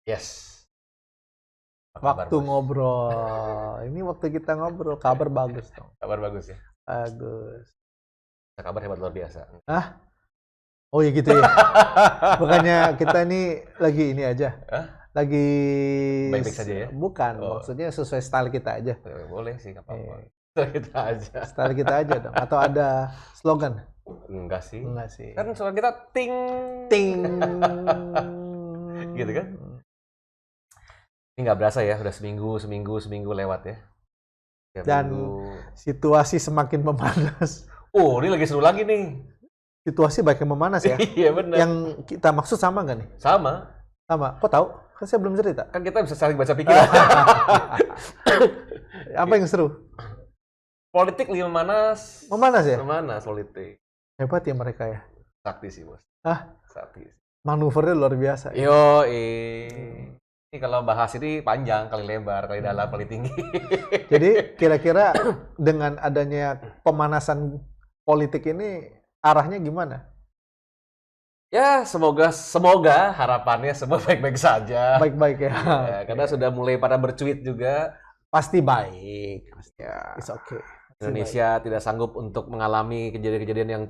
Yes. Waktu ngobrol. Ini waktu kita ngobrol. Kabar bagus dong. Kabar bagus ya? Bagus. Kabar hebat luar biasa. Hah? Oh ya gitu ya. Makanya kita ini lagi ini aja. Lagi baik-baik saja ya? Bukan, maksudnya sesuai style kita aja. Boleh sih, nggak apa-apa. Style kita aja. Style kita aja dong. Atau ada slogan? Enggak sih. Enggak sih. Kan slogan kita ting ting. Gitu kan? Ini nggak berasa ya, udah seminggu lewat ya. Dan situasi semakin memanas. Oh, ini lagi seru lagi nih. Situasi baik yang memanas ya. Iya benar. Yang kita maksud sama nggak nih? Sama. Kok tahu? Kan saya belum cerita. Kan kita bisa saling baca pikiran. Apa yang seru? Politik lagi memanas. Memanas ya? Memanas politik. Hebat ya mereka ya. Sakti sih bos. Sakti. Manuvernya luar biasa. Yo, ini kalau bahas ini panjang, kali lebar, kali dalam, kali tinggi. Jadi kira-kira dengan adanya pemanasan politik ini arahnya gimana? Ya, semoga harapannya semua baik-baik saja. Baik-baik ya. Ya karena sudah mulai pada bercuit juga. Pasti baik. Ya. It's okay. Indonesia tidak sanggup untuk mengalami kejadian-kejadian yang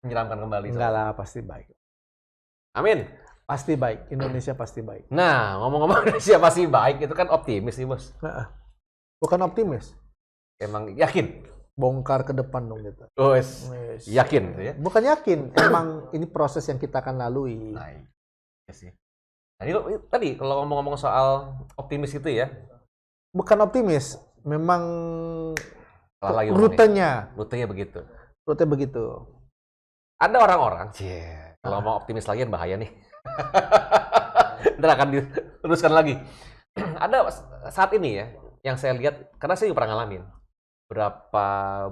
menyeramkan kembali. Enggak lah, pasti baik. Amin. Pasti baik. Indonesia pasti baik. Nah, ngomong-ngomong Indonesia pasti baik, itu kan optimis nih, Bos. Bukan optimis. Emang yakin? Bongkar ke depan dong kita. Oh, yakin ya? Bukan yakin, emang ini proses yang kita akan lalui. Nah, iya sih. Nah, ini tadi kalau ngomong-ngomong soal optimis itu ya. Bukan optimis, memang rutenya begitu. Rute begitu. Ada orang-orang, kalau mau optimis lagi bahaya nih. Ntar akan diteruskan lagi. Ada saat ini ya, yang saya lihat, karena saya juga pernah ngalamin. Berapa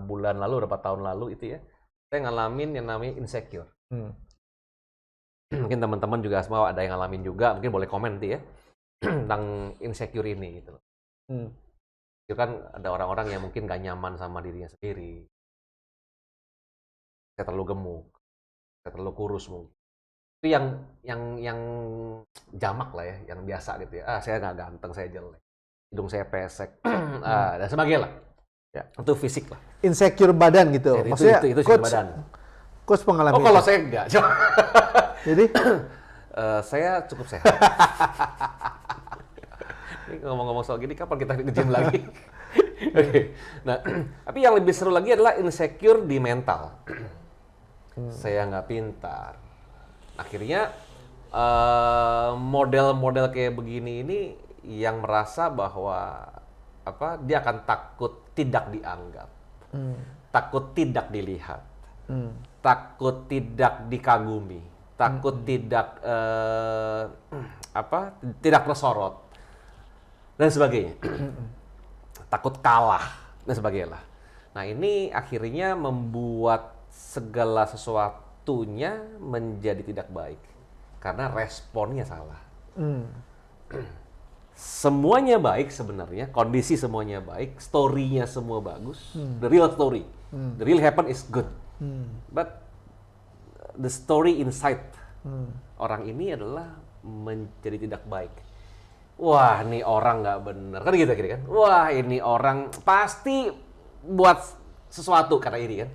bulan lalu, berapa tahun lalu itu ya, saya ngalamin yang namanya insecure. Mungkin teman-teman juga semua ada yang ngalamin juga, mungkin boleh komen nanti ya, tentang insecure ini gitu. Itu kan ada orang-orang yang mungkin gak nyaman sama dirinya sendiri. Saya terlalu gemuk, saya terlalu kurus mungkin. Itu yang jamak lah ya, yang biasa gitu ya. Saya nggak ganteng, saya jelek, hidung saya pesek, dan sebagainya lah. Ya, itu fisik lah. Insecure badan gitu. Ya, maksudnya itu badan. Coach pengalaman. Oh, kalau saya enggak. Jadi saya cukup sehat. Ini ngomong-ngomong soal gini, kapan kita ke gym lagi? Oke. Nah, tapi yang lebih seru lagi adalah insecure di mental. Saya nggak pintar. Akhirnya model-model kayak begini ini yang merasa bahwa dia akan takut tidak dianggap, takut tidak dilihat, takut tidak dikagumi, takut tidak tidak tersorot dan sebagainya, takut kalah dan sebagainya. Nah ini akhirnya membuat segala sesuatunya menjadi tidak baik karena responnya salah. Semuanya baik sebenarnya, kondisi semuanya baik, story-nya semua bagus, the real story, the real happen is good, but the story inside orang ini adalah menjadi tidak baik. Wah, ini orang nggak benar, kan gitu kan? Wah, ini orang pasti buat sesuatu karena ini kan.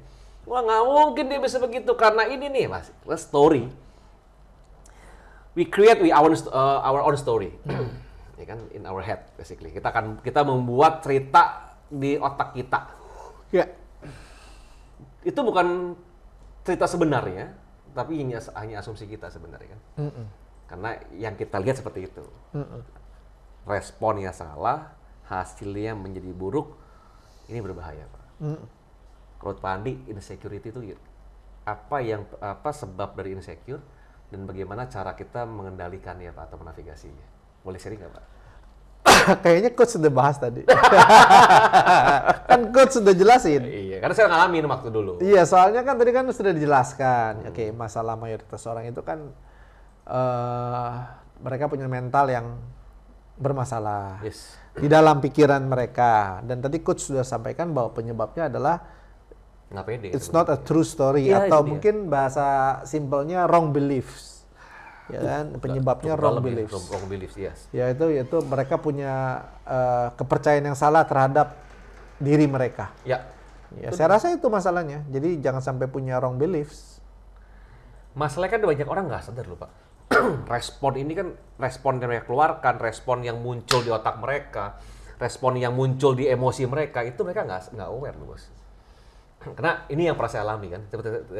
Wah, nggak mungkin dia bisa begitu karena ini nih, mas. Story. We create our own story. Ya kan, in our head basically. Kita membuat cerita di otak kita. Ya. Itu bukan cerita sebenarnya, tapi hanya asumsi kita sebenarnya kan. Karena yang kita lihat seperti itu. Responnya salah, hasilnya menjadi buruk. Ini berbahaya, Pak. Kalau Pak Andi, insecurity itu apa sebab dari insecure dan bagaimana cara kita mengendalikannya, Pak, atau menavigasinya? Boleh sharing nggak, Pak? Kayaknya coach sudah bahas tadi. Kan coach sudah jelasin. Iya, karena saya ngalamin waktu dulu. Iya, soalnya kan tadi kan sudah dijelaskan. Oke, masalah mayoritas orang itu kan mereka punya mental yang bermasalah di dalam pikiran mereka. Dan tadi coach sudah sampaikan bahwa penyebabnya adalah nggak pede. It's not a true story, atau mungkin bahasa simpelnya wrong beliefs. ya kan? Penyebabnya wrong beliefs. Wrong beliefs, yes. Ya itu mereka punya kepercayaan yang salah terhadap diri mereka. Ya. Ya, saya rasa itu masalahnya. Jadi jangan sampai punya wrong beliefs. Masalahnya kan banyak orang nggak sadar loh Pak. Respon ini kan respon yang mereka keluarkan, respon yang muncul di otak mereka, respon yang muncul di emosi mereka, itu mereka nggak aware loh bos. Karena ini yang pernah saya alami kan.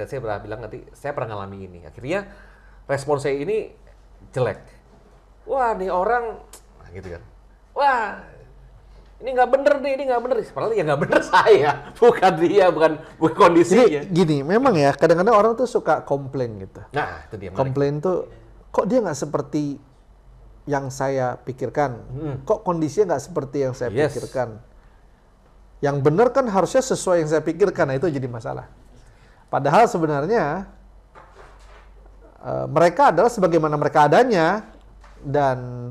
Saya pernah bilang nanti, saya pernah ngalami ini. Akhirnya respon saya ini jelek. Wah nih orang, nah gitu kan. Wah ini nggak bener nih, ini nggak bener. Padahal ya nggak bener saya, bukan dia, bukan kondisinya. Jadi gini, memang ya kadang-kadang orang tuh suka komplain gitu. Nah itu dia. Komplain tuh, kok dia nggak seperti yang saya pikirkan? Kok kondisinya nggak seperti yang saya pikirkan? Yang benar kan harusnya sesuai yang saya pikirkan, nah itu jadi masalah. Padahal sebenarnya mereka adalah sebagaimana mereka adanya, dan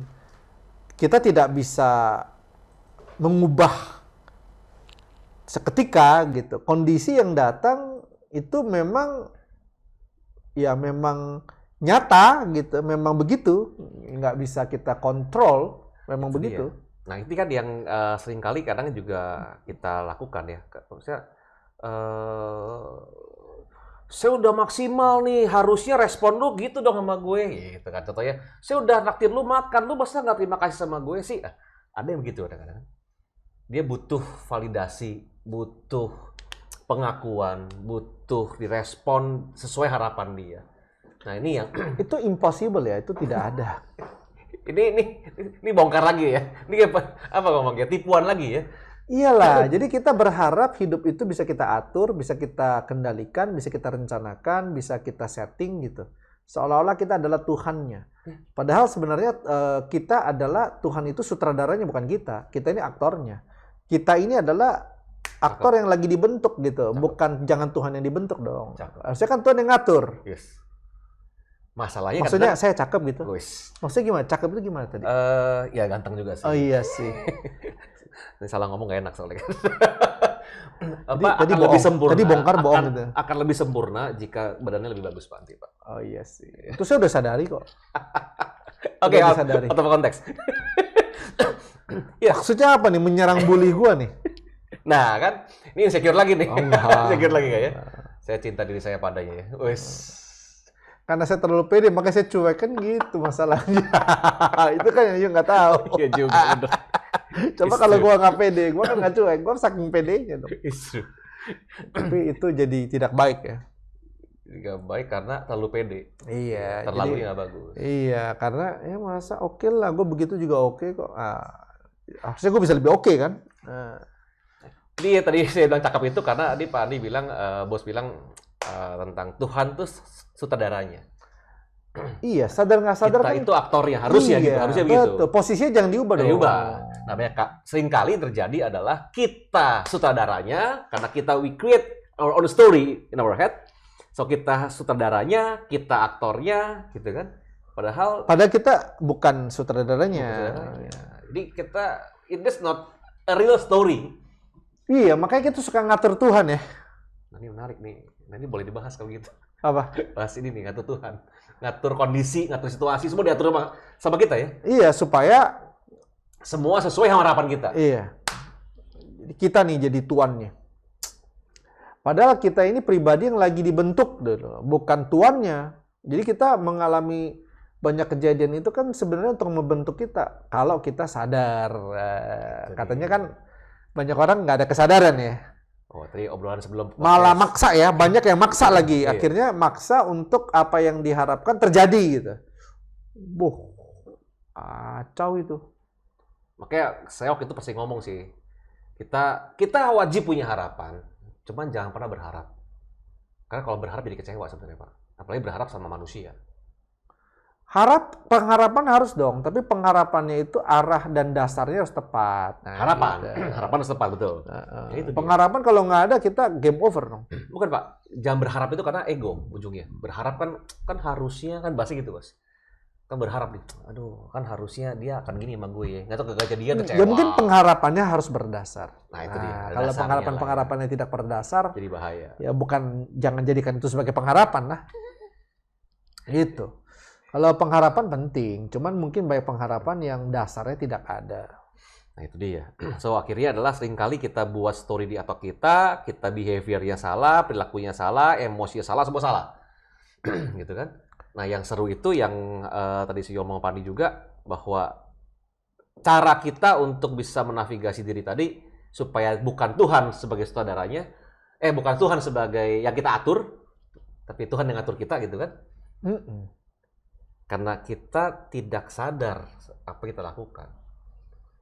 kita tidak bisa mengubah seketika gitu. Kondisi yang datang itu memang nyata gitu, memang begitu, nggak bisa kita kontrol, memang itu begitu. Dia. Nah itu kan yang seringkali kadang juga kita lakukan ya. Maksudnya saya udah maksimal nih, harusnya respon lu gitu dong sama gue, gitu kan. Contohnya, saya udah naktir lu makan, lu masa nggak terima kasih sama gue sih? Ada yang begitu kadang-kadang. Dia butuh validasi, butuh pengakuan, butuh direspon sesuai harapan dia. Nah ini yang itu impossible ya, itu tidak ada. ini bongkar lagi ya. Ini apa ngomongnya? Tipuan lagi ya. Iyalah, jadi kita berharap hidup itu bisa kita atur, bisa kita kendalikan, bisa kita rencanakan, bisa kita setting gitu. Seolah-olah kita adalah Tuhannya. Padahal sebenarnya kita adalah Tuhan, itu sutradaranya bukan kita. Kita ini aktornya. Kita ini adalah aktor yang lagi dibentuk gitu. Bukan jangan Tuhan yang dibentuk dong. Harusnya kan Tuhan yang ngatur. Yes. Masalahnya maksudnya saya cakep gitu. Maksudnya gimana? Cakep itu gimana tadi? Ya ganteng juga sih. Oh iya sih. Ini salah ngomong gak enak soalnya. Tadi lebih sempurna. Tadi bongkar bohong gitu. Akan lebih sempurna jika badannya lebih bagus Pak Andi, Pak. Oh iya sih. Itu saya udah sadari kok. Oke, out of konteks. Ya. Maksudnya apa nih? Menyerang bully gua nih? Nah kan, ini insecure lagi nih. Oh, insecure lagi gak ya? Saya cinta diri saya padanya ya. Wes. Karena saya terlalu pede, makanya saya cuek kan gitu masalahnya. Itu kan yang nggak tahu. Iya juga. Coba kalau gua nggak pede, gua kan nggak cuek, gua saking pedenya dong. Tapi itu jadi tidak baik ya. Tidak baik karena terlalu pede. Iya. Terlalu nggak bagus. Iya, karena ya merasa oke lah, gua begitu juga oke kok. Harusnya gua bisa lebih oke kan. Jadi tadi saya bilang cakep itu karena tadi Pak Andi bilang, bos bilang tentang Tuhan tuh sutradaranya. Iya, sadar nggak sadar kita kan itu aktornya, harusnya gitu, harusnya begitu. Posisinya jangan diubah dong. Diubah. Namanya seringkali terjadi adalah kita sutradaranya karena kita we create our own story in our head. So kita sutradaranya, kita aktornya, gitu kan. Padahal kita bukan sutradaranya. Jadi it is not a real story. Iya, makanya kita suka ngatur Tuhan ya. Nah, ini menarik nih. Nah, ini boleh dibahas kalau gitu. Apa? Bahas ini nih, ngatur Tuhan. Ngatur kondisi, ngatur situasi, semua diatur sama kita ya. Iya, supaya semua sesuai sama harapan kita. Iya. Kita nih jadi tuannya. Padahal kita ini pribadi yang lagi dibentuk, bukan tuannya. Jadi kita mengalami banyak kejadian itu kan sebenarnya untuk membentuk kita. Kalau kita sadar. Katanya kan banyak orang nggak ada kesadaran ya. Oh, tadi obrolan sebelum podcast. Malah maksa ya, banyak yang maksa lagi. Akhirnya maksa untuk apa yang diharapkan terjadi gitu. Kacau itu. Makanya saya waktu itu pasti ngomong sih, kita wajib punya harapan, cuman jangan pernah berharap. Karena kalau berharap jadi kecewa sebenarnya Pak. Apalagi berharap sama manusia. Pengharapan harus dong, tapi pengharapannya itu arah dan dasarnya harus tepat. Nah, harapan harus tepat, betul. Itu pengharapan kalau nggak ada kita game over dong. Bukan Pak, jangan berharap itu karena ego ujungnya. Berharap kan harusnya kan bahasa gitu Bos. Kan berharap nih, aduh kan harusnya dia akan gini sama gue ya. Nggak tahu kejadian kecewa. Ya mungkin pengharapannya harus berdasar. Nah itu dia. Kalau pengharapannya tidak berdasar, jadi bahaya. Ya jangan jadikan itu sebagai pengharapan lah. Gitu. Kalau pengharapan penting, cuman mungkin banyak pengharapan yang dasarnya tidak ada. Nah itu dia. So akhirnya adalah seringkali kita buat story di otak kita behavior-nya salah, perilakunya salah, emosinya salah, semua salah. Gitu kan. Nah yang seru itu yang tadi si ngomong Pandi juga, bahwa cara kita untuk bisa menavigasi diri tadi, supaya bukan Tuhan sebagai saudaranya, bukan Tuhan sebagai yang kita atur, tapi Tuhan yang ngatur kita gitu kan. Karena kita tidak sadar apa kita lakukan.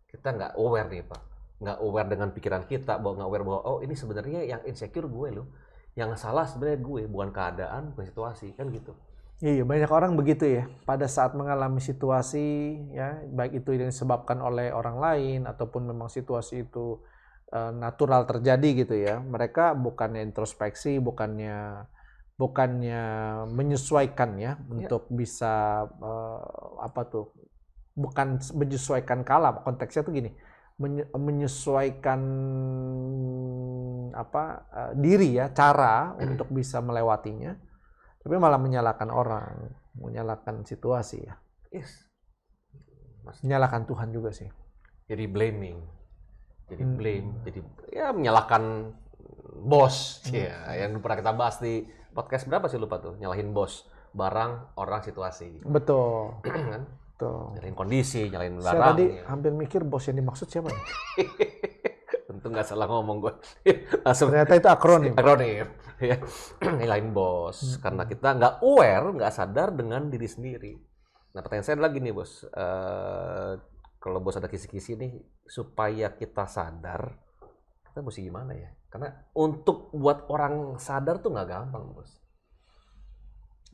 Kita nggak aware nih Pak. Nggak aware dengan pikiran kita, nggak aware bahwa oh ini sebenarnya yang insecure gue loh. Yang salah sebenarnya gue, bukan keadaan, bukan situasi, kan gitu. Iya, banyak orang begitu ya. Pada saat mengalami situasi, ya, baik itu yang disebabkan oleh orang lain, ataupun memang situasi itu natural terjadi gitu ya. Mereka bukannya introspeksi, bukannya menyesuaikan ya, untuk bisa bukan menyesuaikan kala, konteksnya tuh gini, menyesuaikan diri ya, cara untuk bisa melewatinya, tapi malah menyalahkan orang, menyalahkan situasi ya. Yes. Menyalahkan Tuhan juga sih. Jadi blaming, jadi blame, jadi ya menyalahkan bos, ya yang pernah kita bahas di podcast berapa sih lupa tuh, nyalahin bos, barang, orang, situasi. Betul. Kan? Betul. Nyalahin kondisi, nyalahin barang. Saya tadi hampir mikir bos yang dimaksud siapa nih? Tentu nggak salah ngomong gue. Ternyata itu akronim. Akronim. Ya. Nyalahin bos. Karena kita nggak aware, nggak sadar dengan diri sendiri. Nah pertanyaan saya lagi nih bos. Kalau bos ada kisi-kisi nih, supaya kita sadar, kita mesti gimana ya? Karena untuk buat orang sadar tuh nggak gampang bos.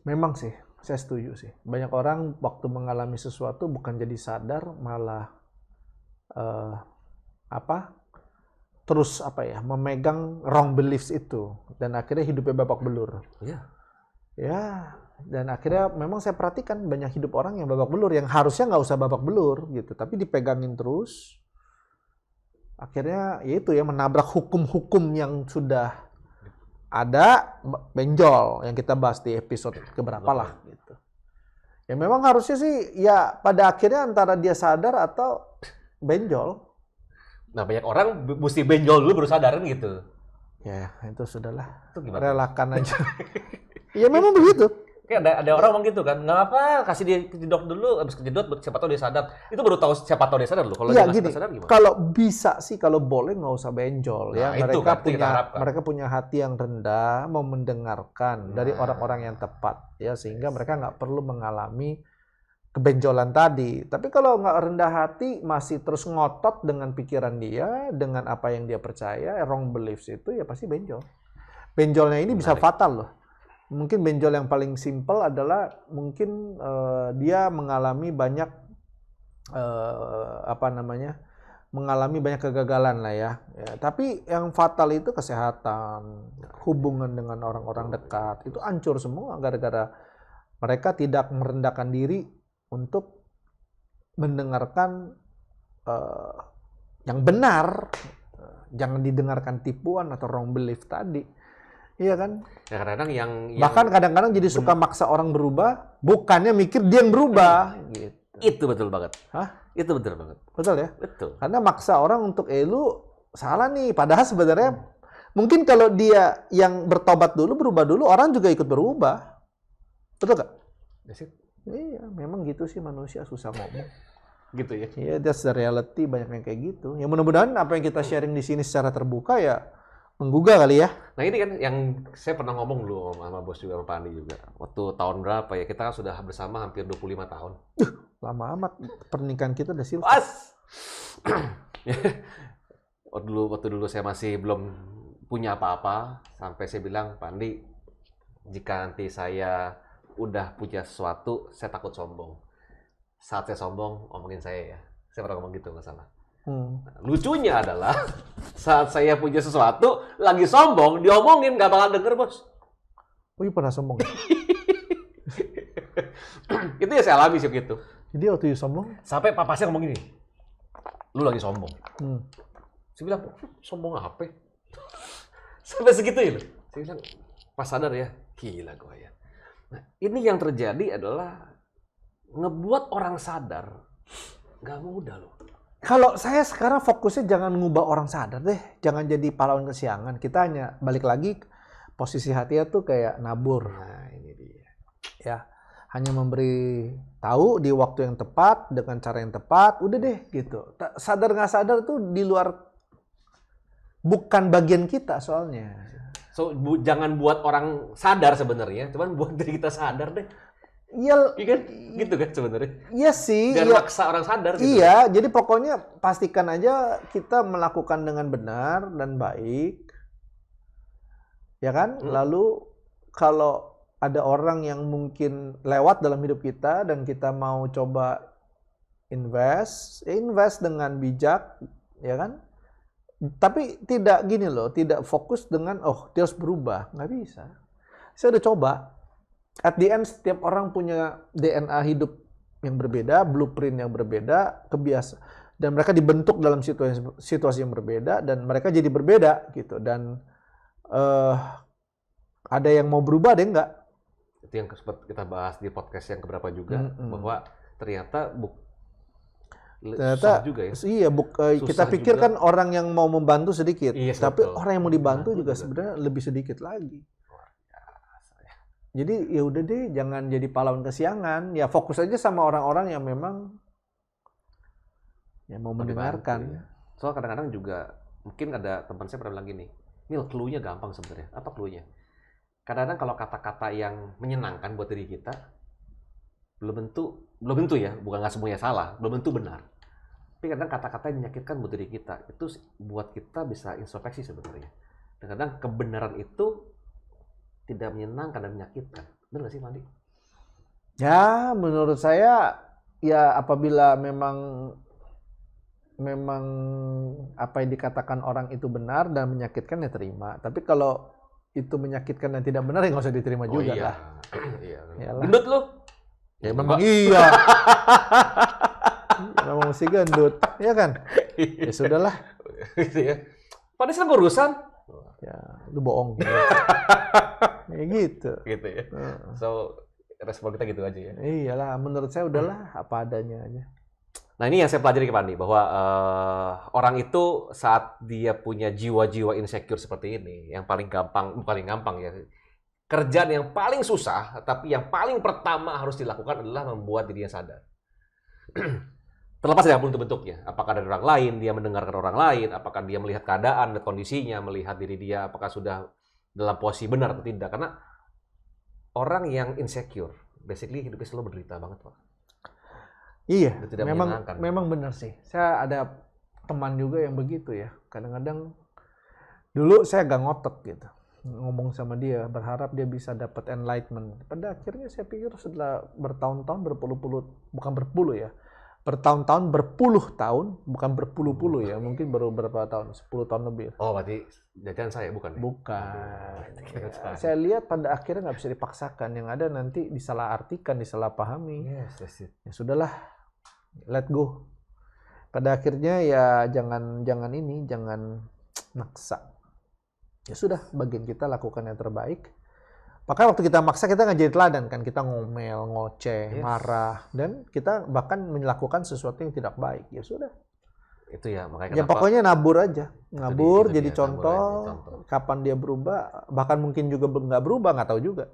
Memang sih, saya setuju sih. Banyak orang waktu mengalami sesuatu bukan jadi sadar, malah terus memegang wrong beliefs itu, dan akhirnya hidupnya babak belur. Iya. Ya, dan akhirnya memang saya perhatikan banyak hidup orang yang babak belur, yang harusnya nggak usah babak belur gitu, tapi dipegangin terus. Akhirnya ya itu ya, menabrak hukum-hukum yang sudah ada, benjol, yang kita bahas di episode keberapa lah gitu. Ya memang harusnya sih ya pada akhirnya antara dia sadar atau benjol. Nah banyak orang mesti benjol dulu baru sadarin gitu. Ya itu sudahlah, Itu gimana? relakan aja. Ya memang begitu. Kayak ada orang ngomong gitu kan, nggak apa, kasih dia kejedot dulu, abis kejedot siapa tahu dia sadar. Itu baru tahu siapa tahu dia sadar loh. Kalau Ya dia gini, nggak sadar gimana? kalau bisa sih, kalau boleh nggak usah benjol ya. Nah, itu kan kita harapkan. Mereka punya hati yang rendah, mau mendengarkan dari orang-orang yang tepat ya, sehingga mereka nggak perlu mengalami kebenjolan tadi. Tapi kalau nggak rendah hati, masih terus ngotot dengan pikiran dia, dengan apa yang dia percaya, wrong beliefs itu ya pasti benjol. Benjolnya ini bisa fatal loh. Mungkin benjol yang paling simpel adalah mungkin dia mengalami banyak mengalami banyak kegagalan lah ya. Tapi yang fatal itu kesehatan, hubungan dengan orang-orang dekat itu hancur semua gara-gara mereka tidak merendahkan diri untuk mendengarkan yang benar, jangan didengarkan tipuan atau wrong belief tadi. Iya kan? Ya, kadang-kadang yang bahkan kadang-kadang jadi suka maksa orang berubah, bukannya mikir dia yang berubah. Gitu. itu betul banget. Hah? Itu betul banget. Betul ya? Betul. Karena maksa orang untuk lu salah nih. Padahal sebenarnya mungkin kalau dia yang bertobat dulu, berubah dulu, orang juga ikut berubah. Betul gak? Iya, memang gitu sih manusia, susah ngomong. Gitu ya? Iya, that's the reality, banyak yang kayak gitu. Ya mudah-mudahan apa yang kita sharing di sini secara terbuka ya menggugah kali ya. Nah ini kan yang saya pernah ngomong dulu sama bos juga, sama Pak Andi juga. Waktu tahun berapa ya, kita kan sudah bersama hampir 25 tahun. Lama amat, pernikahan kita udah silver. Pas! waktu dulu saya masih belum punya apa-apa, sampai saya bilang, Pak Andi, jika nanti saya udah punya sesuatu, saya takut sombong. Saat saya sombong, omongin saya ya. Saya pernah ngomong gitu, nggak salah. Nah, lucunya adalah saat saya punya sesuatu lagi sombong, diomongin nggak bakal denger bos. Oh iya, pernah sombong. Itu ya saya alami sih gitu. Jadi waktu sombong Sampai papa saya ngomong gini, lu lagi sombong. Saya bilang, sombong apa? Sampai segitu ya loh. Saya bilang, pas sadar ya, gila gue ya. Nah ini yang terjadi adalah ngebuat orang sadar nggak mudah loh. Kalau saya sekarang fokusnya jangan ngubah orang sadar deh, jangan jadi pahlawan kesiangan. Kita hanya balik lagi posisi hatinya tuh kayak nabur. Nah, ini dia. Ya, hanya memberi tahu di waktu yang tepat dengan cara yang tepat, udah deh gitu. Sadar nggak sadar tuh di luar, bukan bagian kita soalnya. So jangan buat orang sadar sebenarnya, cuman buat diri kita sadar deh. Iya, Iya kan? Gitu kan sebenarnya. iya sih. Jangan Iya, maksa orang sadar gitu. iya, jadi pokoknya pastikan aja kita melakukan dengan benar dan baik. Ya kan? Lalu kalau ada orang yang mungkin lewat dalam hidup kita dan kita mau coba invest, ya invest dengan bijak, ya kan? Tapi tidak gini loh, tidak fokus dengan dia harus berubah, nggak bisa. Saya udah coba. At the end setiap orang punya DNA hidup yang berbeda, blueprint yang berbeda, kebiasaan, dan mereka dibentuk dalam situasi yang berbeda dan mereka jadi berbeda gitu. Dan ada yang mau berubah, ada yang enggak. Itu yang sempat kita bahas di podcast yang keberapa juga, bahwa ternyata susah juga ya. Iya, kita pikir juga. kan orang yang mau membantu sedikit, Iya, tapi betul. orang yang mau dibantu juga juga. sebenarnya lebih sedikit lagi. Jadi ya udah deh, jangan jadi pahlawan kesiangan. Ya fokus aja sama orang-orang yang memang mau mendengarkan. Ya. Soal kadang-kadang juga mungkin ada teman saya pernah bilang gini, Mil, clue-nya gampang sebenarnya. Apa clue-nya? Kadang-kadang kalau kata-kata yang menyenangkan buat diri kita, belum tentu ya, bukan nggak semuanya salah, belum tentu benar. Tapi kadang kata-kata yang menyakitkan buat diri kita, itu buat kita bisa introspeksi sebenarnya. Dan kadang kebenaran itu tidak menyenangkan dan menyakitkan. Benar nggak sih, Mandi? Ya, menurut saya, ya apabila memang apa yang dikatakan orang itu benar dan menyakitkan, ya terima. Tapi kalau itu menyakitkan dan tidak benar, ya nggak usah diterima juga lah. Iya. Yalah. Gendut lu? Ya memang iya. Memang mesti gendut, ya kan? Ya sudahlah. Gitu ya. Padahal sedang urusan. Ya, lu bohong. Ya gitu. Gitu ya. So, respon kita gitu aja ya. Iyalah, menurut saya udahlah apa adanya aja. Nah, ini yang saya pelajari ke Pandi, bahwa orang itu saat dia punya jiwa-jiwa insecure seperti ini, yang paling gampang ya, kerjaan yang paling susah, tapi yang paling pertama harus dilakukan adalah membuat dirinya sadar. Terlepas dari apapun bentuknya, apakah dari orang lain, dia mendengarkan orang lain, apakah dia melihat keadaan dan kondisinya, melihat diri dia, apakah sudah dalam posisi benar atau tidak. Karena orang yang insecure, basically hidupnya selalu menderita banget, Pak. Iya, Tidak menyenangkan. memang benar sih. Saya ada teman juga yang begitu ya. Kadang-kadang dulu saya agak ngotot gitu. Ngomong sama dia, berharap dia bisa dapat enlightenment. Pada akhirnya saya pikir setelah bertahun-tahun, bukan berpuluh ya. Bertahun-tahun, berpuluh tahun, bukan berpuluh-puluh ya. Mungkin baru berapa tahun, 10 tahun lebih. Oh, berarti jajan saya bukan? Bukan. Ya. Saya lihat pada akhirnya nggak bisa dipaksakan. Yang ada nanti disalahartikan, disalahpahami. Yes, that's it. Ya sudahlah, let go. Pada akhirnya ya jangan maksa. Ya sudah, bagian kita lakukan yang terbaik. Maka waktu kita maksa, kita nggak jadi teladan kan, kita ngomel, ngoceh, marah, dan kita bahkan melakukan sesuatu yang tidak baik. Ya sudah. Itu ya, makanya Ya pokoknya nabur aja, nabur itu jadi dia, contoh. nabur aja, contoh. Kapan dia berubah, bahkan mungkin juga nggak berubah, nggak tahu juga.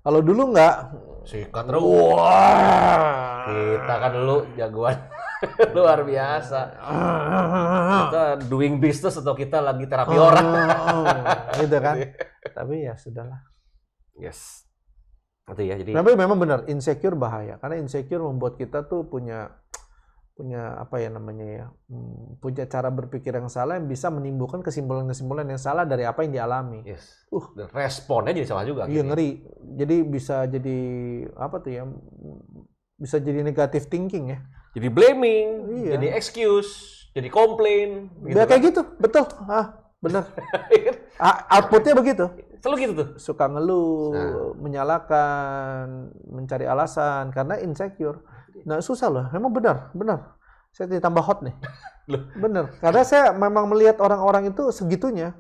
Kalau dulu nggak, sikat terus. Wah, kita kan dulu jagoan luar biasa. Kita doing business atau kita lagi terapi orang. gitu kan. Tapi ya sudahlah. Yes. Itu ya, jadi Tapi memang benar, insecure bahaya. Karena insecure membuat kita tuh punya apa ya namanya ya, punya cara berpikir yang salah yang bisa menimbulkan kesimpulan-kesimpulan yang salah dari apa yang dialami. yes. Dan responnya jadi salah juga. Iya, akhirnya. ngeri. Jadi bisa jadi apa tuh ya? Bisa jadi negative thinking ya. Jadi blaming, Iya. jadi excuse, jadi komplain. Ya kayak gitu, betul. Benar. Outputnya begitu. Selalu gitu tuh. Suka ngeluh, menyalahkan, mencari alasan karena insecure. Nah susah loh, memang benar. Saya ditambah hot nih. Loh. Benar, karena saya memang melihat orang-orang itu segitunya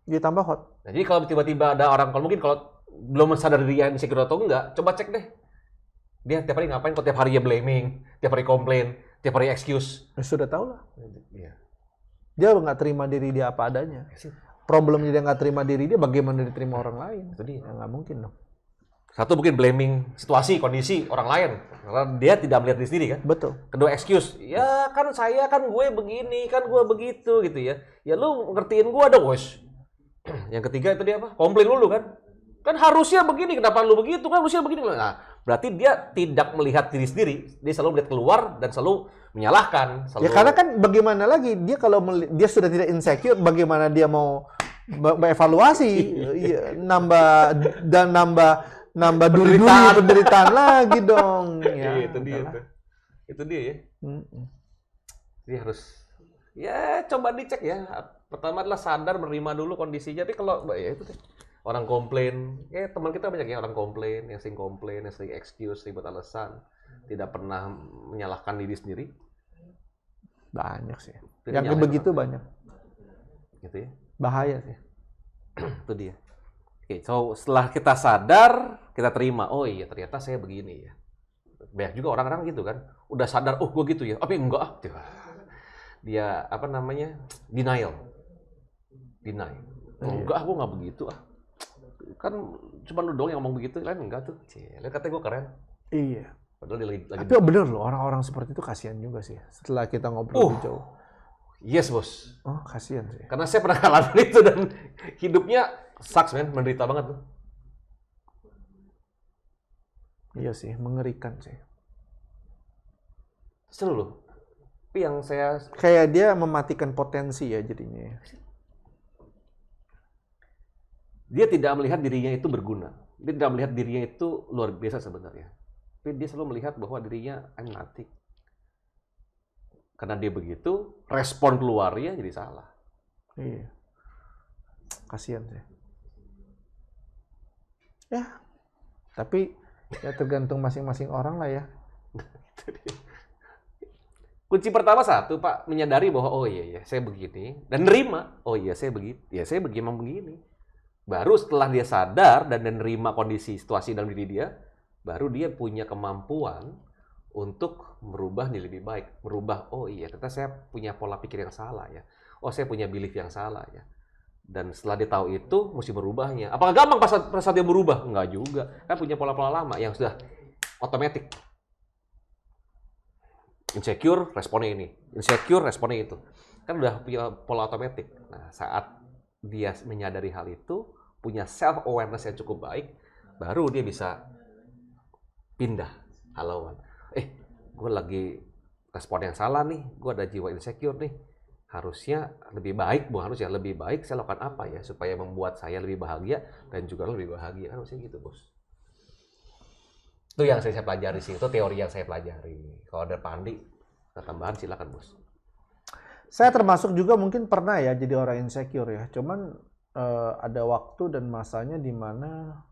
ditambah hot. Nah, jadi kalau tiba-tiba ada orang, kalau belum sadar dia insecure atau enggak, coba cek deh. Dia tiap hari ngapain? Kok tiap hari dia blaming, tiap hari komplain, tiap hari excuse. Sudah tahu lah. Iya. Dia nggak terima diri dia apa adanya. Problemnya dia nggak terima diri dia, bagaimana diterima orang lain? Itu dia. Ya, nggak mungkin dong. Satu mungkin blaming situasi, kondisi orang lain. Karena dia tidak melihat diri sendiri kan. Betul. Kedua excuse, ya kan saya kan gue begini, kan gue begitu gitu ya. Ya lu ngertiin gue dong, wes. Yang ketiga itu dia apa? Komplain dulu kan. Kan harusnya begini, kenapa lu begitu? Kan harusnya begini. Nah, berarti dia tidak melihat diri sendiri. Dia selalu melihat keluar dan selalu menyalahkan. Selalu... Ya karena kan bagaimana lagi dia kalau dia sudah tidak insecure, bagaimana dia mau mengevaluasi, nambah duri-duri penderitaan lagi dong. Ya, itu dia tuh. Itu dia ya. Dia harus ya coba dicek ya. Pertama adalah sadar menerima dulu kondisinya. Tapi kalau ya itu deh. Orang komplain, ya teman kita banyak ya orang komplain, yang sering excuse, sering buat alasan, tidak pernah menyalahkan diri sendiri. Banyak sih. Itu yang begitu banyak. Gitu ya. Bahaya sih. Itu dia. Oke, so setelah kita sadar, kita terima, oh iya ternyata saya begini ya. Banyak juga orang-orang gitu kan, udah sadar, oh gue gitu ya, tapi enggak ah. Dia apa namanya, deny. Oh, enggak, gue nggak begitu ah. Kan cuma lu doang yang ngomong begitu kan, enggak tuh. Lihat katanya gue keren. Iya. Padahal dia lagi tapi bener loh, orang-orang seperti itu kasihan juga sih. Setelah kita ngobrol lebih jauh. Yes bos. Oh kasihan sih. Karena saya pernah ngalamin itu dan hidupnya sucks men, menderita banget tuh. Iya sih, mengerikan sih. Seru loh. Tapi yang saya... Kayak dia mematikan potensi ya jadinya. Dia tidak melihat dirinya itu berguna. Dia tidak melihat dirinya itu luar biasa sebenarnya. Tapi dia selalu melihat bahwa dirinya I'm nothing. Karena dia begitu, respon keluarnya jadi salah. Iya. Kasihan sih. Ya, tapi ya tergantung masing-masing orang lah ya. Kunci pertama satu, Pak, menyadari bahwa oh iya saya begini dan nerima. Oh iya saya begitu. Ya saya memang begini. Baru setelah dia sadar dan menerima kondisi situasi dalam diri dia, baru dia punya kemampuan untuk merubah nih lebih baik. Merubah, oh iya ternyata saya punya pola pikir yang salah ya. Oh saya punya belief yang salah ya. Dan setelah dia tahu itu, mesti merubahnya. Apakah gampang pas saat dia berubah? Enggak juga. Kan punya pola-pola lama yang sudah otomatis. Insecure, responnya ini. Insecure, responnya itu. Kan udah punya pola otomatis. Nah, saat dia menyadari hal itu, punya self-awareness yang cukup baik, baru dia bisa pindah halauan. Gue lagi respon yang salah nih, gue ada jiwa insecure nih. Harusnya lebih baik, lebih baik saya lakukan apa ya, supaya membuat saya lebih bahagia, dan juga lebih bahagia. Harusnya gitu, bos. Itu yang saya pelajari sih, itu teori yang saya pelajari. Kalau ada Pandi, tambahan silakan, bos. Saya termasuk juga mungkin pernah ya jadi orang insecure ya. Cuman ada waktu dan masanya di mana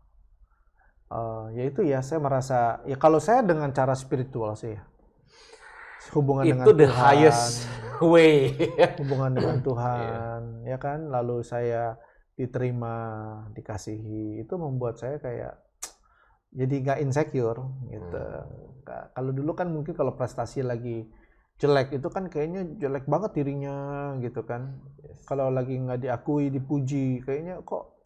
yaitu ya saya merasa ya kalau saya dengan cara spiritual sih ya. Hubungan itu dengan the Tuhan, highest way. hubungan dengan Tuhan, ya kan. Lalu saya diterima, dikasihi, itu membuat saya kayak jadi nggak insecure gitu. Kalau dulu kan mungkin kalau prestasi lagi jelek itu kan kayaknya jelek banget dirinya gitu kan. Kalau lagi nggak diakui, dipuji, kayaknya kok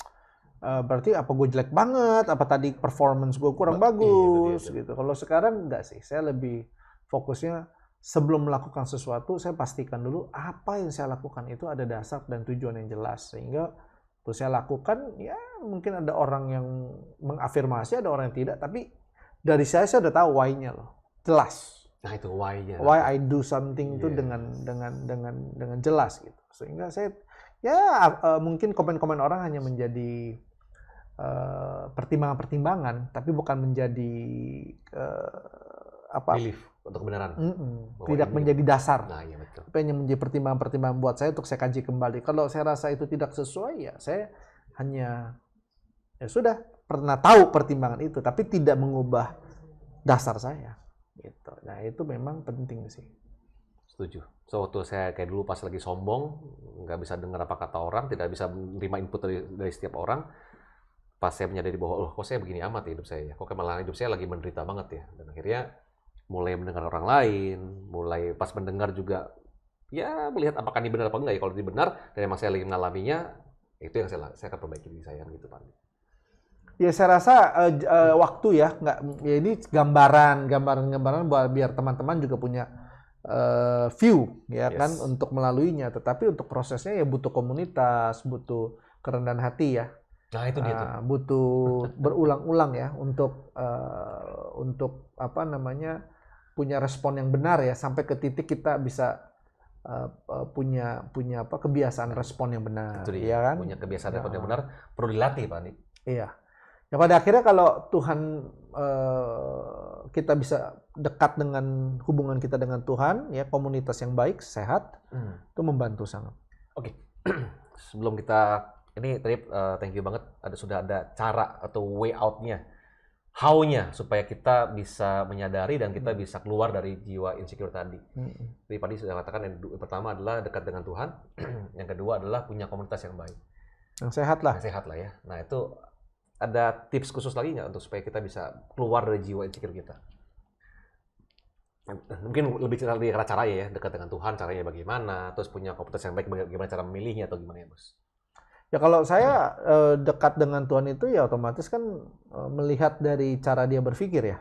berarti apa gue jelek banget, apa tadi performance gue kurang bagus gitu. Kalau sekarang enggak sih, saya lebih fokusnya sebelum melakukan sesuatu, saya pastikan dulu apa yang saya lakukan itu ada dasar dan tujuan yang jelas. Sehingga terus saya lakukan, ya mungkin ada orang yang mengafirmasi, ada orang yang tidak, tapi dari saya udah tahu why-nya loh, jelas. Nah itu why-nya. Why I do something itu dengan jelas gitu. Sehingga saya mungkin komen-komen orang hanya menjadi pertimbangan-pertimbangan, tapi bukan menjadi belief untuk kebenaran. Tidak menjadi dasar. Nah, iya betul. Tapi hanya menjadi pertimbangan-pertimbangan buat saya untuk saya kaji kembali. Kalau saya rasa itu tidak sesuai, ya saya hanya ya sudah pernah tahu pertimbangan itu, tapi tidak mengubah dasar saya. Gitu. Nah itu memang penting sih. Setuju. So waktu saya kayak dulu pas lagi sombong, nggak bisa dengar apa kata orang, tidak bisa menerima input dari setiap orang, pas saya menyadari bahwa, loh kok saya begini amat ya hidup saya ya, kok malah hidup saya lagi menderita banget ya. Dan akhirnya mulai mendengar orang lain, mulai pas mendengar juga, ya melihat apakah ini benar apa enggak ya. Kalau ini benar, dan emang saya lagi mengalaminya, itu yang saya akan perbaiki diri saya gitu Pak. Ya saya rasa waktu ya, nggak ya ini gambaran buat biar teman-teman juga punya view ya kan untuk melaluinya. Tetapi untuk prosesnya ya butuh komunitas, butuh kerendahan hati ya. Nah itu dia tuh. Butuh berulang-ulang ya untuk apa namanya punya respon yang benar ya sampai ke titik kita bisa punya apa kebiasaan respon yang benar. Itu dia. Ya kan? Punya kebiasaan respon yang benar perlu dilatih Pak Andi. Iya. Ya pada akhirnya kalau Tuhan kita bisa dekat dengan hubungan kita dengan Tuhan, ya komunitas yang baik, sehat, itu membantu sangat. Oke, sebelum kita ini tadi thank you banget sudah ada cara atau way out-nya, how-nya supaya kita bisa menyadari dan kita bisa keluar dari jiwa insecure tadi. Jadi Pak Andi sudah katakan yang pertama adalah dekat dengan Tuhan, yang kedua adalah punya komunitas yang baik, yang sehat lah. Yang sehat lah ya. Nah itu ada tips khusus lagi nggak untuk supaya kita bisa keluar dari jiwa insecure kita? Mungkin lebih cara ya, dekat dengan Tuhan, caranya bagaimana, terus punya komunitas yang baik, bagaimana cara memilihnya atau gimana ya, Bos? Ya kalau saya dekat dengan Tuhan itu ya otomatis kan melihat dari cara dia berpikir ya.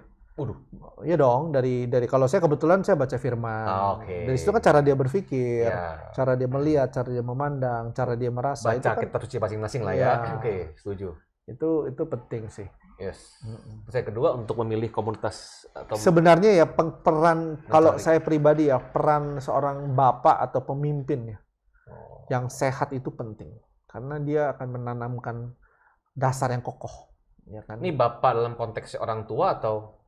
Ya dong, dari kalau saya kebetulan saya baca firman. Dari situ kan cara dia berpikir, cara dia melihat, cara dia memandang, cara dia merasa. Baca itu kan, kitab suci masing-masing lah ya. Oke, setuju. Itu penting sih. Yes. Saya kedua untuk memilih komunitas atau sebenarnya ya peran kalau saya pribadi ya peran seorang bapak atau pemimpin ya yang sehat itu penting karena dia akan menanamkan dasar yang kokoh ya kan. Ini bapak dalam konteks orang tua atau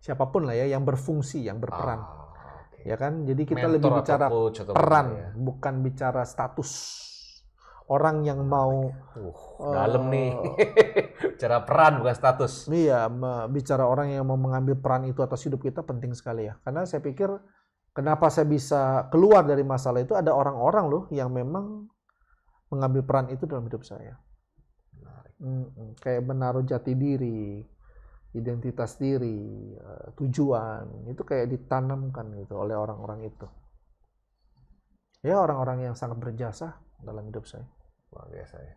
siapapun lah ya yang berfungsi, yang berperan. Ya kan? Jadi kita mentor lebih bicara peran, ya. Bukan bicara status. Orang yang mau dalam nih bicara peran bukan status. Iya, bicara orang yang mau mengambil peran itu atas hidup kita penting sekali ya. Karena saya pikir kenapa saya bisa keluar dari masalah itu ada orang-orang loh yang memang mengambil peran itu dalam hidup saya. Kayak menaruh jati diri, identitas diri, tujuan, itu kayak ditanamkan gitu oleh orang-orang itu. Ya orang-orang yang sangat berjasa dalam hidup saya. Luar biasa ya.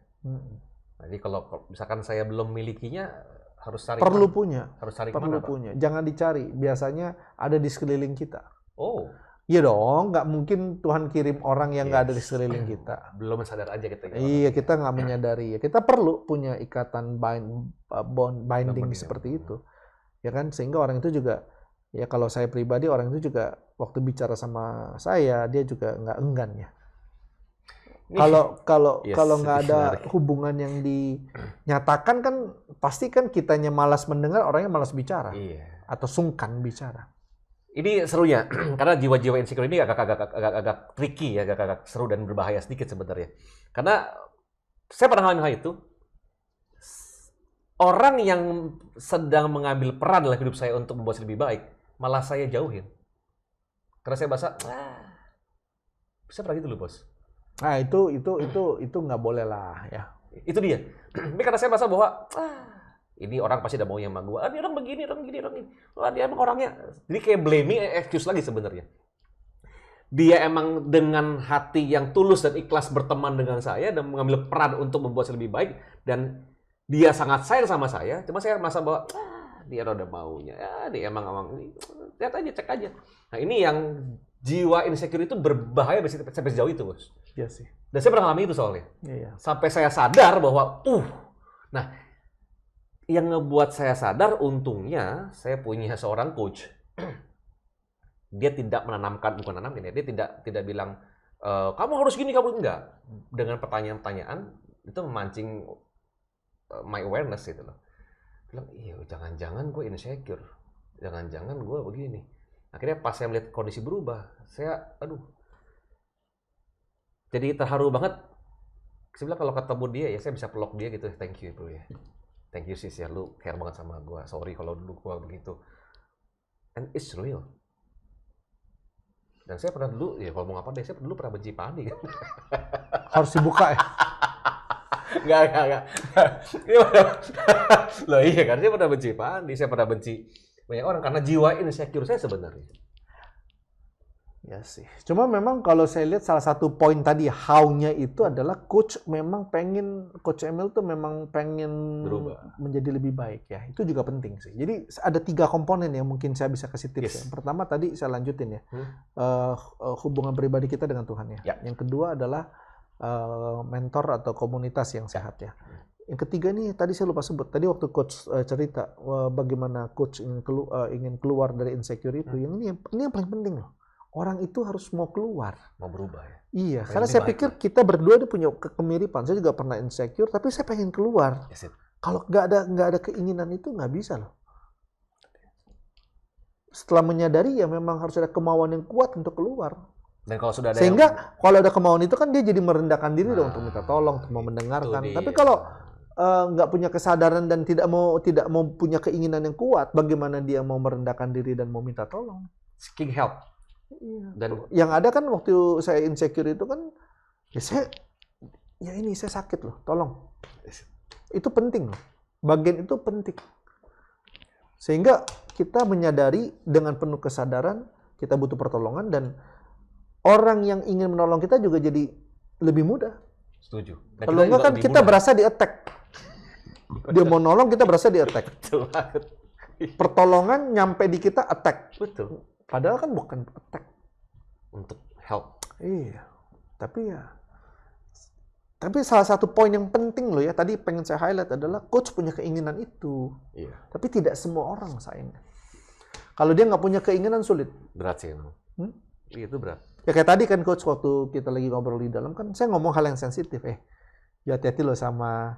Jadi kalau misalkan saya belum milikinya harus cari. Perlu punya. Harus cari perlu kemana, punya. Pak? Jangan dicari. Biasanya ada di sekeliling kita. Oh. Iya dong. Nggak mungkin Tuhan kirim orang yang nggak ada di sekeliling kita. Belum sadar aja kita. Iya, kita nggak menyadari. Kita perlu punya ikatan binding seperti itu. Ya kan, sehingga orang itu juga. Ya kalau saya pribadi orang itu juga waktu bicara sama saya dia juga nggak enggan ya. Kalau nggak ada hubungan yang dinyatakan kan pasti kan kitanya malas mendengar, orangnya malas bicara atau sungkan bicara. Ini serunya karena jiwa-jiwa insecure ini agak tricky ya, agak seru dan berbahaya sedikit sebenarnya. Karena saya pernah ngalamin hal itu. Orang yang sedang mengambil peran dalam hidup saya untuk membuat lebih baik, malah saya jauhin. Karena saya bahasa, saya pernah gitu loh bos. Nah itu nggak boleh lah ya. Itu dia. Tapi karena saya merasa bahwa ini orang pasti udah mau yang sama gue. Ini orang begini, orang gini, orang ini. Dia emang orangnya. Jadi kayak blaming, excuse lagi sebenarnya. Dia emang dengan hati yang tulus dan ikhlas berteman dengan saya dan mengambil peran untuk membuat saya lebih baik dan dia sangat sayang sama saya. Cuma saya merasa bahwa dia udah maunya. Ya, dia emang lihat aja, cek aja. Nah ini yang jiwa insecure itu berbahaya sampai sejauh itu, bos. Iya sih. Dan saya pernah alami itu soalnya. Iya. Sampai saya sadar bahwa, nah, yang ngebuat saya sadar untungnya saya punya seorang coach. Dia tidak bukan menanamkan ya, dia tidak bilang, kamu harus gini, kamu enggak. Dengan pertanyaan-pertanyaan, itu memancing my awareness gitu loh. Bilang, iya jangan-jangan gue insecure. Jangan-jangan gue begini. Akhirnya pas saya melihat kondisi berubah, saya jadi terharu banget. Saya bilang kalau ketemu dia ya saya bisa peluk dia gitu. Thank you bro ya. Thank you sis ya, lu care banget sama gue. Sorry kalau dulu gue begitu. And it's real. Dan saya pernah dulu, ya kalau mau ngapa deh, saya dulu pernah benci Pak Andi kan. Harus dibuka ya. Enggak. Dia loh iya kan, saya pernah benci Pak Andi, saya pernah benci banyak orang karena jiwa insecure saya sebenarnya. Ya sih. Cuma memang kalau saya lihat salah satu poin tadi how-nya itu adalah coach Emil tuh memang pengen Berubah. menjadi lebih baik ya. Itu juga penting sih. Jadi ada 3 komponen yang mungkin saya bisa kasih tips. Yes. Yang pertama tadi saya lanjutin ya. Hubungan pribadi kita dengan Tuhan ya. Ya. Yang kedua adalah mentor atau komunitas yang sehat ya. Yang ketiga nih tadi saya lupa sebut. Tadi waktu coach cerita bagaimana coach ingin keluar dari insecure itu. Yang ini yang paling penting loh. Orang itu harus mau keluar. Mau berubah ya. Iya, Pengen karena lebih saya baik pikir kita berdua ini punya kemiripan. Saya juga pernah insecure, tapi saya pengen keluar. Yes, it. Kalau nggak ada keinginan itu nggak bisa loh. Setelah menyadari ya memang harus ada kemauan yang kuat untuk keluar. Dan kalau sudah ada Sehingga kalau ada kemauan itu kan dia jadi merendahkan diri dong untuk minta tolong, untuk mau itu mendengarkan. dia. Tapi kalau nggak punya kesadaran dan tidak mau punya keinginan yang kuat, bagaimana dia mau merendahkan diri dan mau minta tolong? seeking help. Iya. Dan Yang ada kan waktu saya insecure itu kan, ya saya sakit loh, tolong. Itu penting loh, bagian itu penting. Sehingga kita menyadari dengan penuh kesadaran kita butuh pertolongan dan orang yang ingin menolong kita juga jadi lebih mudah. setuju. Dan Kalau enggak kan kita berasa di attack. Dia mau nolong kita berasa di attack. Betul banget. Pertolongan nyampe di kita attack. Betul. Padahal kan bukan attack. Untuk help. Iya. Tapi salah satu poin yang penting loh ya, tadi pengen saya highlight adalah coach punya keinginan itu. Iya. Tapi tidak semua orang sayangnya. Kalau dia nggak punya keinginan sulit. Berat sih emang. Iya, itu berat. Ya kayak tadi kan coach waktu kita lagi ngobrol di dalam kan saya ngomong hal yang sensitif. Ya hati-hati loh sama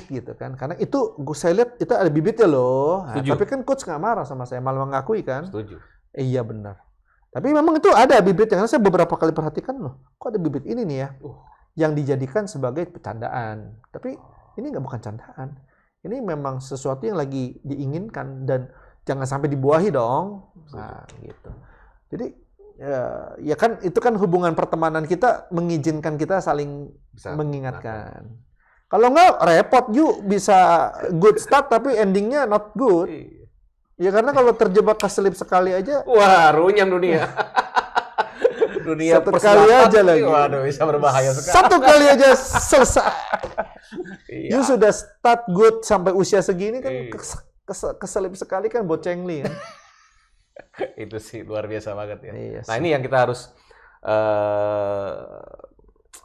gitu kan. Karena itu saya lihat itu ada bibitnya loh. Nah, tapi kan coach nggak marah sama saya, malah mengakui kan. Setuju. Iya benar. Tapi memang itu ada bibitnya. Karena saya beberapa kali perhatikan loh. Kok ada bibit ini nih ya. Yang dijadikan sebagai bercandaan. Tapi ini nggak bukan candaan. Ini memang sesuatu yang lagi diinginkan dan jangan sampai dibuahi dong. Nah, gitu. Jadi ya kan itu kan hubungan pertemanan kita mengizinkan kita saling bisa mengingatkan. Kalau nggak repot bisa good start tapi endingnya not good. Ya karena kalau terjebak keselip sekali aja, wah runyam dunia. Dunia satu kali aja lagi. Waduh, bisa berbahaya sekali. Satu kali aja selesai. You sudah start good sampai usia segini kan keselip sekali kan bocengli kan. Itu sih luar biasa banget ya. Iya nah ini yang kita harus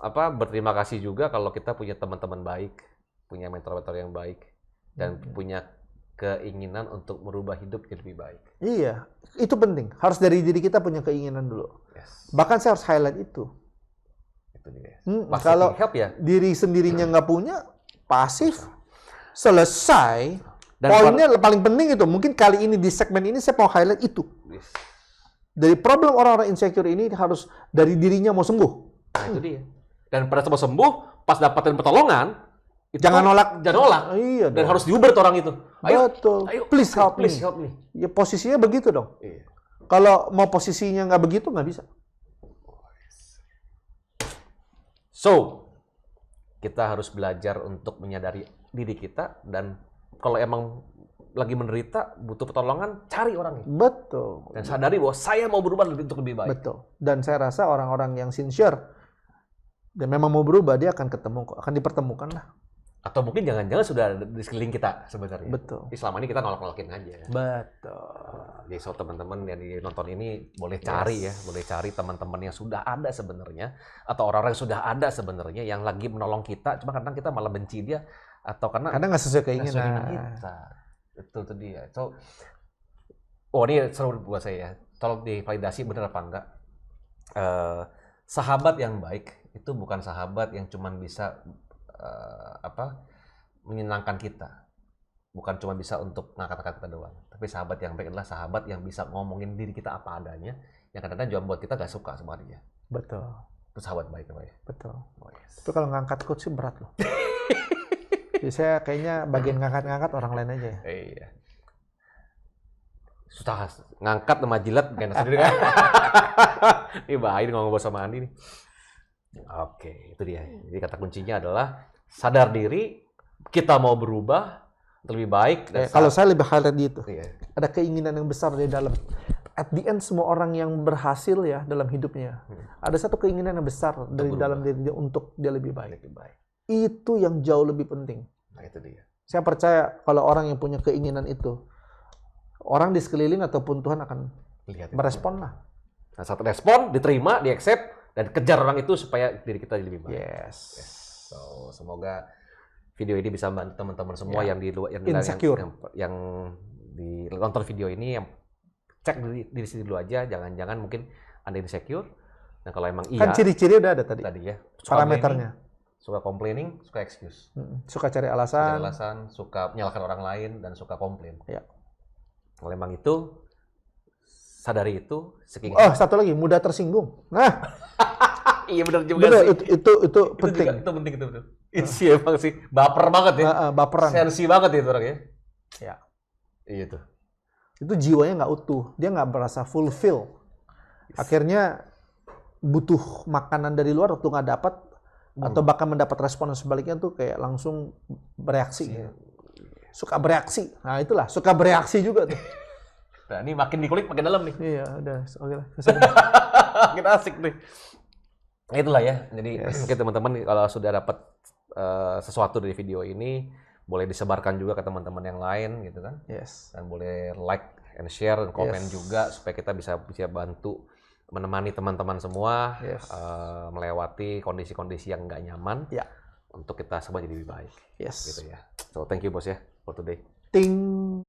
berterima kasih juga kalau kita punya teman-teman baik, punya mentor-mentor yang baik, dan punya keinginan untuk merubah hidup jadi lebih baik. Iya, itu penting. Harus dari diri kita punya keinginan dulu. Yes. Bahkan saya harus highlight itu. Itu dia. Kalau help ya, diri sendirinya nggak punya, pasif, selesai. Dan poinnya paling penting itu. Mungkin kali ini di segmen ini saya mau highlight itu. Yes. Dari problem orang-orang insecure ini harus dari dirinya mau sembuh. Nah itu dia. Dan pada saat mau sembuh, pas dapatin pertolongan, jangan nolak. Iya. Dan harus diuber orang itu. Ayo, betul. Ayo, please help me. Ya posisinya begitu dong. Iya. Kalau mau posisinya nggak begitu nggak bisa. So, kita harus belajar untuk menyadari diri kita dan kalau emang lagi menderita, butuh pertolongan, cari orangnya. Betul. Dan sadari bahwa saya mau berubah untuk lebih baik. Betul. Dan saya rasa orang-orang yang sincere dan memang mau berubah, dia akan ketemu kok, akan dipertemukan lah. Atau mungkin jangan-jangan sudah di sekeliling kita sebenarnya. Betul. Selama ini kita nolak-nolakin aja. Betul. Jadi so teman-teman yang nonton ini boleh cari ya, boleh cari teman-teman yang sudah ada sebenarnya atau orang-orang yang sudah ada sebenarnya yang lagi menolong kita, cuma kadang kita malah benci dia atau karena nggak sesuai keinginan kita. Itu dia. So, ini seru buat saya. Tolong divalidasi benar apa enggak. Sahabat yang baik itu bukan sahabat yang cuma bisa menyenangkan kita, bukan cuma bisa untuk ngangkat-ngangkat kita doang. Tapi sahabat yang baik adalah sahabat yang bisa ngomongin diri kita apa adanya, yang kadang-kadang juga buat kita gak suka sama dia. Betul. Itu sahabat baik namanya. Betul. Oh, yes. Tapi kalau ngangkat coach sih berat loh. Jadi saya kayaknya bagian ngangkat-ngangkat orang lain aja ya. Iya. Susah ngangkat sama jilat gak enak sendiri kan. Ini bahaya ngomong sama Andi nih. Oke, itu dia. Jadi kata kuncinya adalah sadar diri, kita mau berubah lebih baik. Dan Kalau saya lebih highlight di itu. iya. Ada keinginan yang besar di dalam. At the end semua orang yang berhasil ya dalam hidupnya, ada satu keinginan yang besar dari dalam diri dia untuk dia lebih baik. Lebih baik. Itu yang jauh lebih penting. Nah, itu dia. Saya percaya kalau orang yang punya keinginan itu, orang di sekeliling ataupun Tuhan akan Lihat. merespon lah. Nah, saat respon, diterima, di-accept, dan kejar orang itu supaya diri kita lebih baik. Yes. So, semoga video ini bisa membantu teman-teman semua yang di luar, Insecure. yang di nonton video ini, yang cek diri sendiri dulu aja, jangan-jangan mungkin Anda insecure. Nah, kalau emang Kan ciri-ciri udah ada tadi. ya, Parameternya. suka complaining, suka excuse. Suka cari Cari alasan. alasan, suka menyalahkan orang lain, dan suka komplain. Ya. Kalau emang itu, sadari itu. Oh, satu lagi, mudah tersinggung. Nah, Iya benar juga bener, sih. itu penting. Itu penting, itu betul. Iya emang sih, baper banget ya. Baperan. Sensi banget itu orang ya. Ya. Iya tuh. Itu jiwanya nggak utuh, dia nggak merasa fulfill. Akhirnya butuh makanan dari luar waktu nggak dapat, atau bahkan mendapat respon yang sebaliknya tuh kayak langsung bereaksi. Suka bereaksi. Nah itulah, suka bereaksi juga tuh. Nah ini makin dikulik makin dalam nih. Iya, udah. Oke lah. Makin asik nih. Nah, itulah ya. Jadi mungkin teman-teman kalau sudah dapat sesuatu dari video ini, boleh disebarkan juga ke teman-teman yang lain gitu kan. Yes. Dan boleh like and share dan komen juga supaya kita bisa bantu menemani teman-teman semua melewati kondisi-kondisi yang nggak nyaman untuk kita semua jadi lebih baik. Yes. Gitu ya. So thank you bos ya for today. Ting.